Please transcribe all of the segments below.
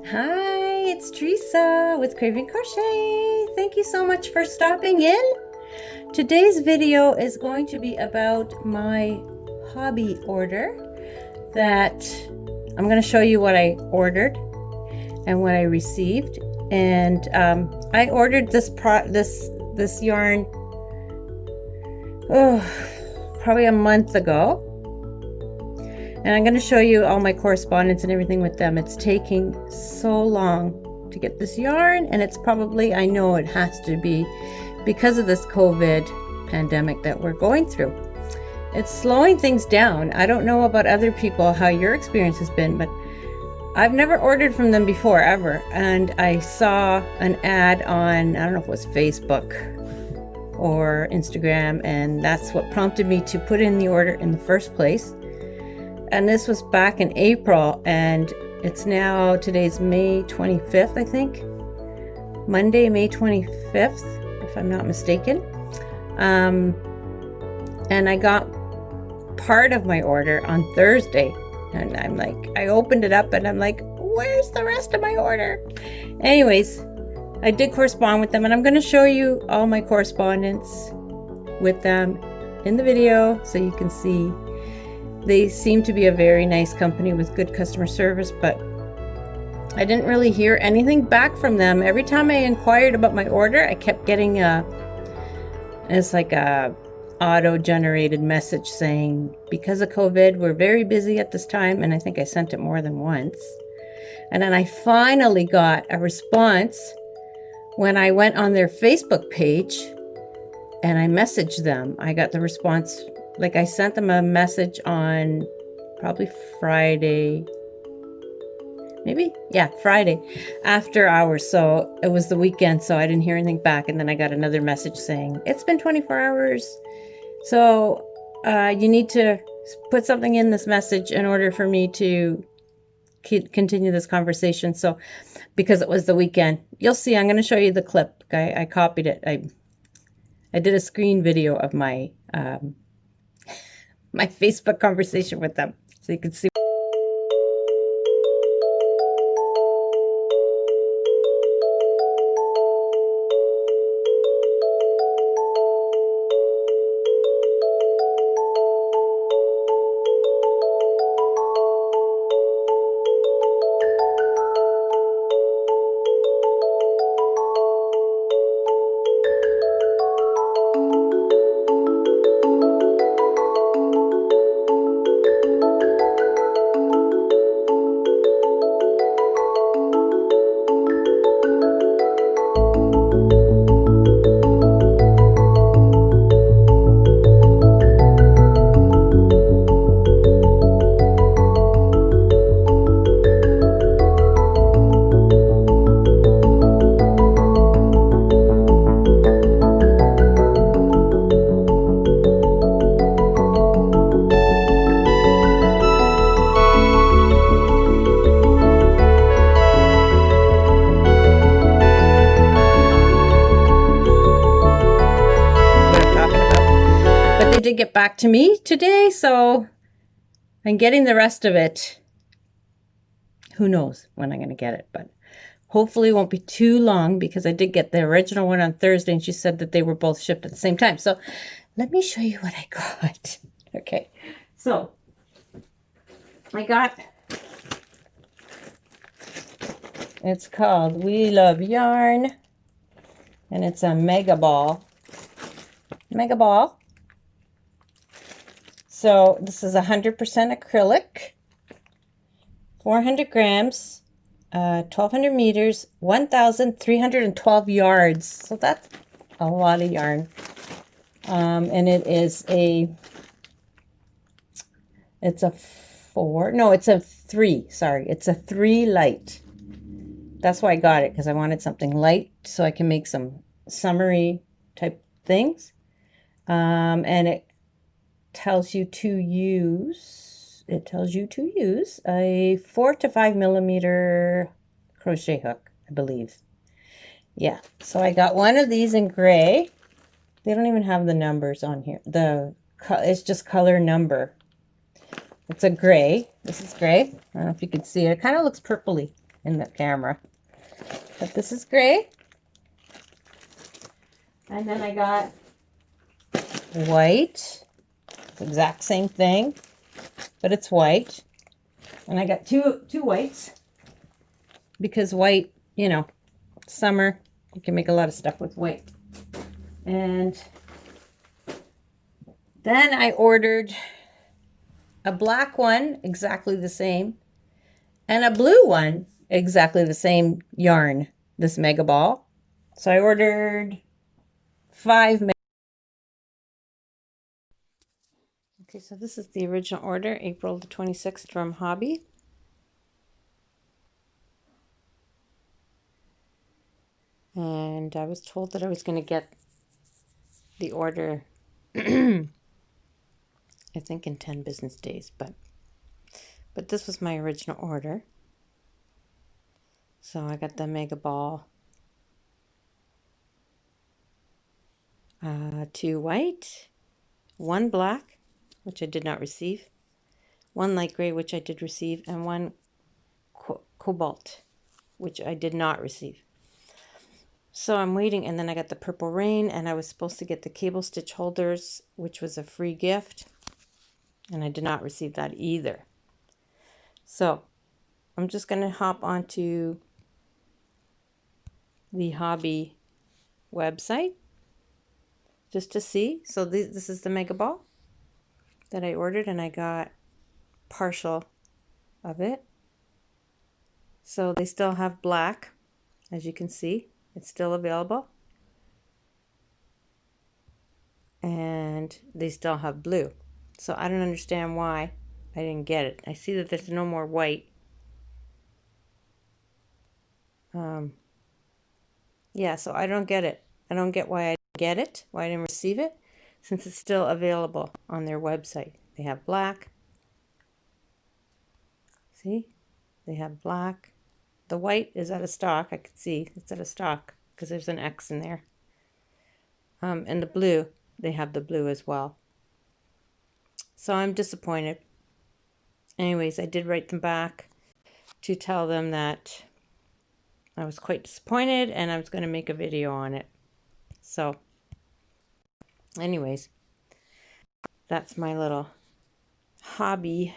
Hi, it's Teresa with Craving Crochet. Thank you so much for stopping in. Today's video is going to be about my Hobbii order that I'm going to show you what I ordered and what I received. And I ordered this yarn probably a month ago. And I'm going to show you all my correspondence and everything with them. It's taking so long to get this yarn, and it's probably, I know it has to be because of this COVID pandemic that we're going through. It's slowing things down. I don't know about other people, how your experience has been, but I've never ordered from them before, ever. And I saw an ad on, I don't know if it was Facebook or Instagram, and that's what prompted me to put in the order in the first place. And this was back in April, and it's now, today's May 25th, I think. Monday, May 25th, if I'm not mistaken. And I got part of my order on Thursday. And I'm like, I opened it up and I'm like, where's the rest of my order? Anyways, I did correspond with them, and I'm going to show you all my correspondence with them in the video so you can see. They seem to be a very nice company with good customer service, but I didn't really hear anything back from them. Every time I inquired about my order, I kept getting it's like a auto-generated message saying, because of COVID, we're very busy at this time. And I think I sent it more than once. And then I finally got a response when I went on their Facebook page and I messaged them. I got the response. Like, I sent them a message on probably Friday, Friday after hours. So it was the weekend, so I didn't hear anything back. And then I got another message saying, it's been 24 hours. So you need to put something in this message in order for me to continue this conversation. So because it was the weekend, you'll see, I'm going to show you the clip. I copied it. I did a screen video of my my Facebook conversation with them, so you can see. Did get back to me today, so I'm getting the rest of it. Who knows when I'm going to get it, but hopefully it won't be too long, because I did get the original one on Thursday and she said that they were both shipped at the same time. So let me show you what I got. Okay, so I got, it's called We Love Yarn, and it's a mega ball. So this is 100% acrylic, 400 grams, 1,200 meters, 1,312 yards. So that's a lot of yarn. And it's a 3, sorry. It's a 3 light. That's why I got it, because I wanted something light so I can make some summery type things. And it tells you to use a 4 to 5 millimeter crochet hook, I believe. Yeah, so I got one of these in gray. They don't even have the numbers on here. It's just color number. It's a gray. This is gray. I don't know if you can see it. It kind of looks purpley. in the camera. But this is gray. And then I got white. Exact same thing, but it's white. And I got two whites because white, you know, summer, you can make a lot of stuff with white. And then I ordered a black one, exactly the same, and a blue one, exactly the same yarn, this mega ball. So I ordered 5. Okay, so this is the original order, April the 26th from Hobbii. And I was told that I was going to get the order, I think in 10 business days, but this was my original order. So I got the mega ball, 2 white, 1 black, which I did not receive, 1 light gray, which I did receive, and 1 cobalt, which I did not receive. So I'm waiting, and then I got the purple rain, and I was supposed to get the cable stitch holders, which was a free gift, and I did not receive that either. So I'm just going to hop onto the Hobbii website just to see. So this is the mega ball that I ordered, and I got partial of it. So they still have black, as you can see. It's still available. And they still have blue. So I don't understand why I didn't get it. I see that there's no more white. Yeah, so I don't get it. I don't get why I didn't get it, why I didn't receive it, since it's still available on their website. They have black. See? They have black. The white is out of stock. I can see it's out of stock because there's an X in there. And the blue, they have the blue as well. So I'm disappointed. Anyways, I did write them back to tell them that I was quite disappointed and I was going to make a video on it. So anyways, that's my little Hobbii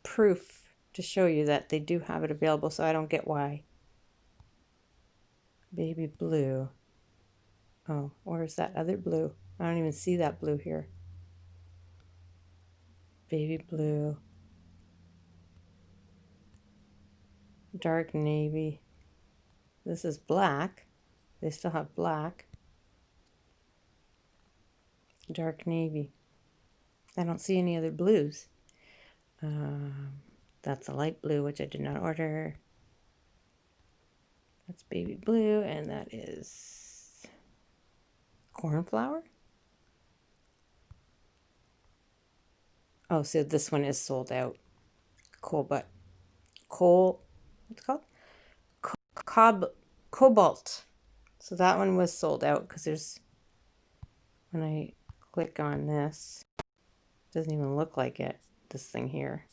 proof to show you that they do have it available. So I don't get why. Baby blue. Oh, or is that other blue? I don't even see that blue here. Baby blue. Dark navy. This is black. They still have black. Dark navy. I don't see any other blues. That's a light blue, which I did not order. That's baby blue, and that is cornflower. Oh, so this one is sold out. What's it called? Cobalt. So that one was sold out because there's, when I click on this, it doesn't even look like it, this thing here.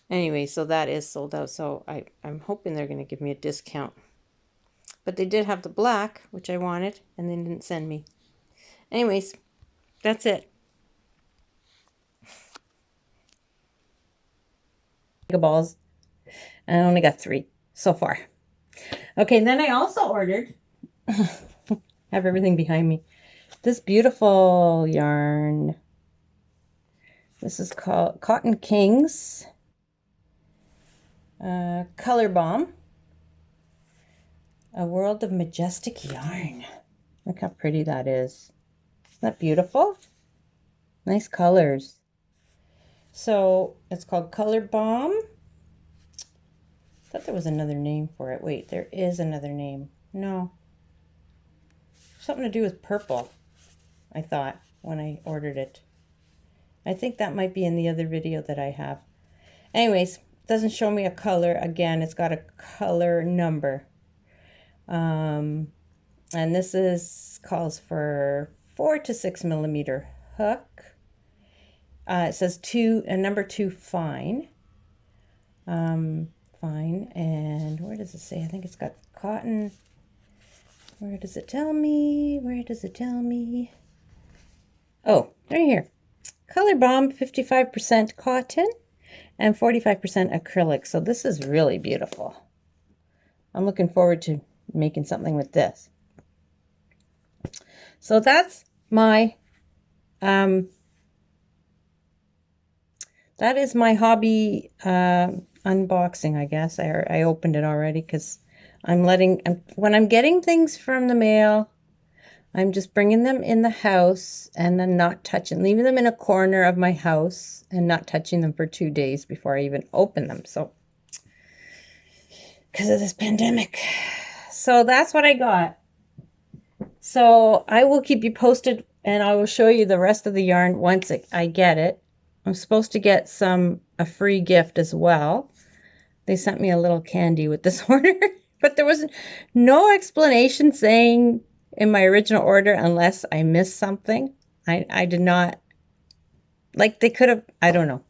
Anyway, so that is sold out. So I'm hoping they're going to give me a discount. But they did have the black, which I wanted, and they didn't send me. Anyways, that's it. Balls. I only got 3 so far. Okay, and then I also ordered, have everything behind me, this beautiful yarn. This is called Cotton Kings Color Bomb. A World of Majestic Yarn. Look how pretty that is. Isn't that beautiful? Nice colors. So it's called Color Bomb. I thought there was another name for it. Wait, there is another name. No. Something to do with purple, I thought, when I ordered it. I think that might be in the other video that I have. Anyways, it doesn't show me a color. Again, it's got a color number. And this calls for 4 to 6 millimeter hook. It says number 2 fine. fine. And where does it say? I think it's got cotton. Where does it tell me? Where does it tell me? Oh, right here. Color Bomb, 55% cotton and 45% acrylic. So this is really beautiful. I'm looking forward to making something with this. So that's my that is my Hobbii unboxing, I guess. I opened it already because when I'm getting things from the mail, I'm just bringing them in the house and then leaving them in a corner of my house and not touching them for 2 days before I even open them. So, because of this pandemic. So that's what I got. So I will keep you posted and I will show you the rest of the yarn once I get it. I'm supposed to get a free gift as well. They sent me a little candy with this order, but there was no explanation saying in my original order unless I missed something. I did not, like they could have, I don't know.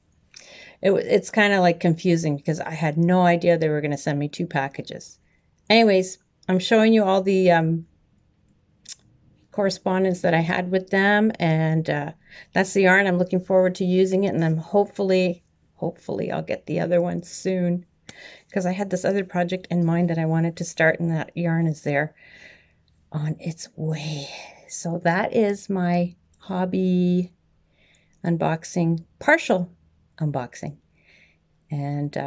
It's kind of like confusing because I had no idea they were going to send me 2 packages. Anyways, I'm showing you all the correspondence that I had with them, and that's the yarn. I'm looking forward to using it, and then hopefully I'll get the other one soon because I had this other project in mind that I wanted to start, and that yarn is there on its way. So that is my Hobbii unboxing, partial unboxing, and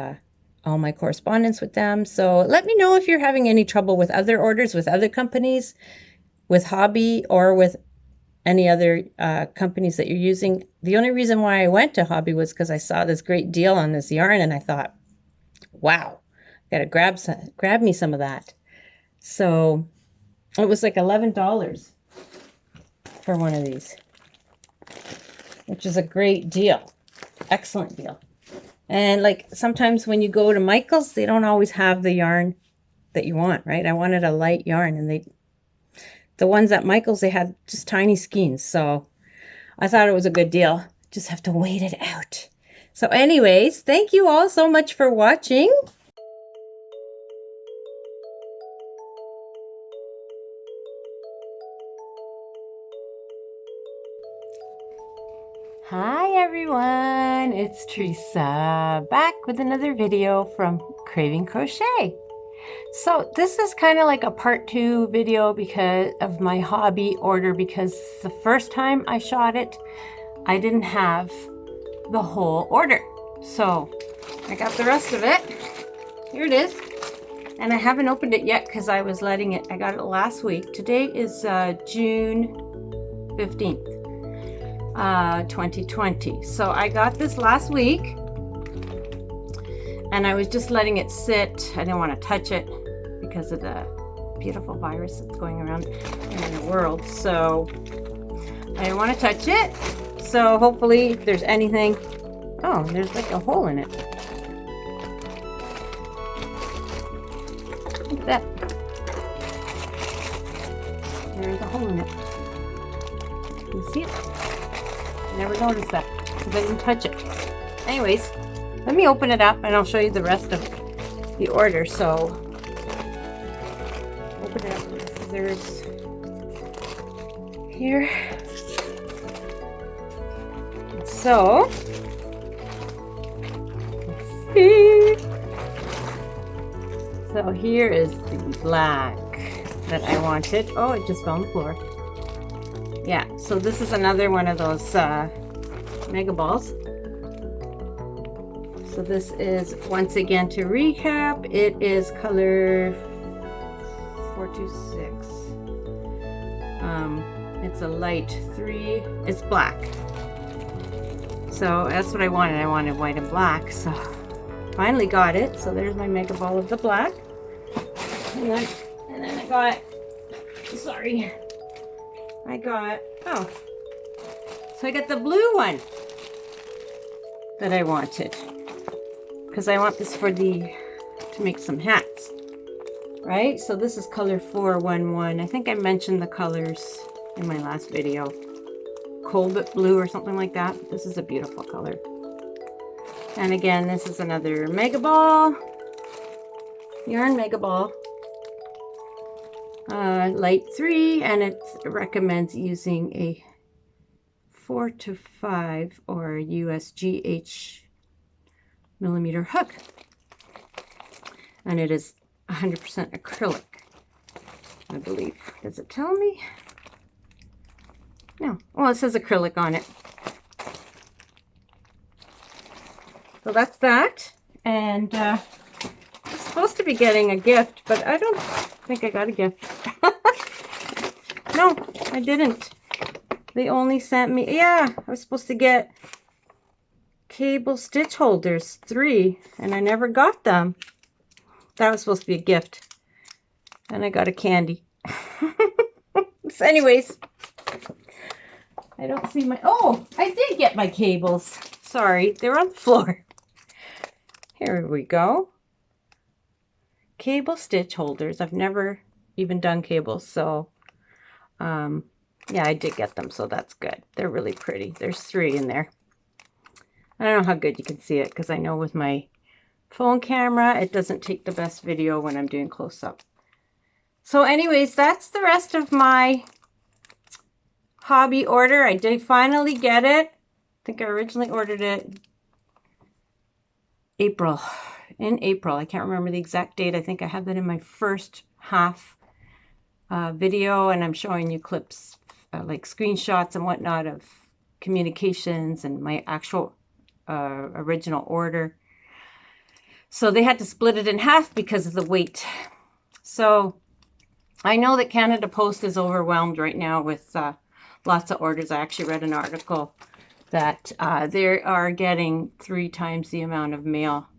all my correspondence with them. So let me know if you're having any trouble with other orders with other companies, with Hobbii, or with any other companies that you're using. The only reason why I went to Hobbii was because I saw this great deal on this yarn, and I thought, wow, I gotta grab me some of that. So it was like $11 for one of these, which is a great deal. Excellent deal. And like sometimes when you go to Michael's, they don't always have the yarn that you want, right? I wanted a light yarn, and the ones at Michael's, they had just tiny skeins. So I thought it was a good deal. Just have to wait it out. So anyways, thank you all so much for watching. Hi everyone, it's Teresa back with another video from Craving Crochet. So this is kind of like a part 2 video because of my Hobbii order, because the first time I shot it, I didn't have the whole order. So I got the rest of it. Here it is. And I haven't opened it yet because I was letting it, I got it last week. Today is June 15th. 2020. So I got this last week and I was just letting it sit. I didn't want to touch it because of the beautiful virus that's going around in the world. So I didn't want to touch it. So hopefully if there's anything, oh, there's like a hole in it. Look at that. There's a hole in it. You see it? Never noticed that because I didn't touch it. Anyways, let me open it up and I'll show you the rest of the order. So open it up with the scissors here. So let's see. So here is the black that I wanted. Oh, it just fell on the floor. Yeah, so this is another one of those mega balls. So this is, once again, to recap, it is color 426. It's a light 3. It's black. So that's what I wanted. I wanted white and black. So finally got it. So there's my mega ball of the black. And then I got, sorry. Oh, so I got the blue one that I wanted, because I want this to make some hats, right? So this is color 411. I think I mentioned the colors in my last video. Cobalt blue or something like that. This is a beautiful color. And again, this is another mega ball. yarn mega ball. Light 3, and it recommends using a 4 to 5 or USGH millimeter hook. And it is 100% acrylic, I believe. Does it tell me? No. Well, it says acrylic on it. So that's that. And I'm supposed to be getting a gift, but I don't think I got a gift. No, I didn't. They only sent me, yeah, I was supposed to get cable stitch holders, 3, and I never got them. That was supposed to be a gift. And I got a candy. So anyways, I don't see my, oh, I did get my cables. Sorry, they're on the floor. Here we go. Cable stitch holders. I've never even done cables, so yeah, I did get them, so that's good. They're really pretty. There's 3 in there. I don't know how good you can see it, because I know with my phone camera, it doesn't take the best video when I'm doing close-up. So anyways, that's the rest of my Hobbii order. I did finally get it. I think I originally ordered it in April. I can't remember the exact date. I think I have that in my first half video, and I'm showing you clips like screenshots and whatnot of communications and my actual original order. So they had to split it in half because of the weight. So I know that Canada Post is overwhelmed right now with lots of orders. I actually read an article that they are getting 3 times the amount of mail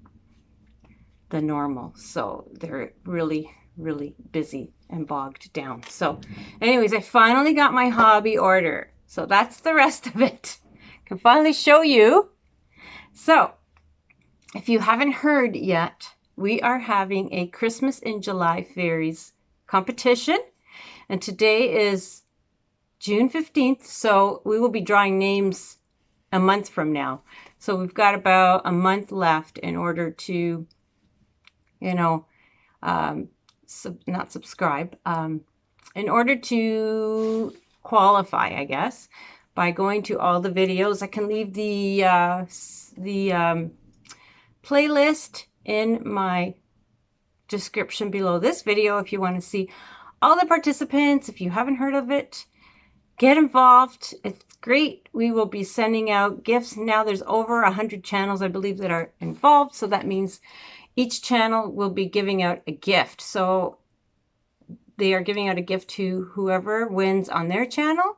than normal. So they're really, really busy and bogged down. So anyways, I finally got my Hobbii order. So that's the rest of it. I can finally show you. So if you haven't heard yet, we are having a Christmas in July fairies competition. And today is June 15th. So we will be drawing names a month from now. So we've got about a month left in order to, you know, not subscribe, in order to qualify, I guess, by going to all the videos. I can leave the playlist in my description below this video if you want to see all the participants. If you haven't heard of it, get involved. It's great. We will be sending out gifts. Now there's over 100 channels, I believe, that are involved. So that means each channel will be giving out a gift. So they are giving out a gift to whoever wins on their channel.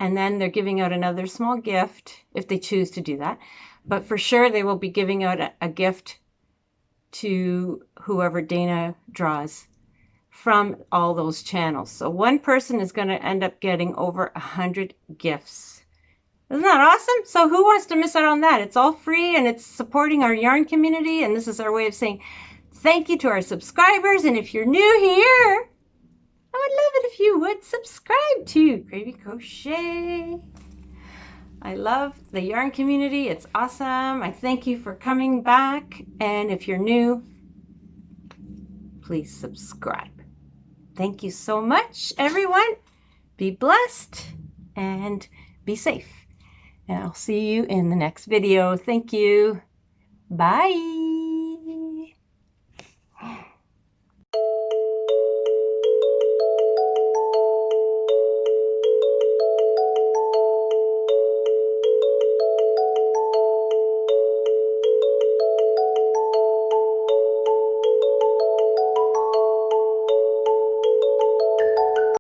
And then they're giving out another small gift if they choose to do that. But for sure, they will be giving out a gift to whoever Dana draws from all those channels. So one person is going to end up getting over 100 gifts. Isn't that awesome? So who wants to miss out on that? It's all free, and it's supporting our yarn community. And this is our way of saying thank you to our subscribers. And if you're new here, I would love it if you would subscribe to Gravy Crochet. I love the yarn community. It's awesome. I thank you for coming back. And if you're new, please subscribe. Thank you so much, everyone. Be blessed and be safe. And I'll see you in the next video. Thank you. Bye.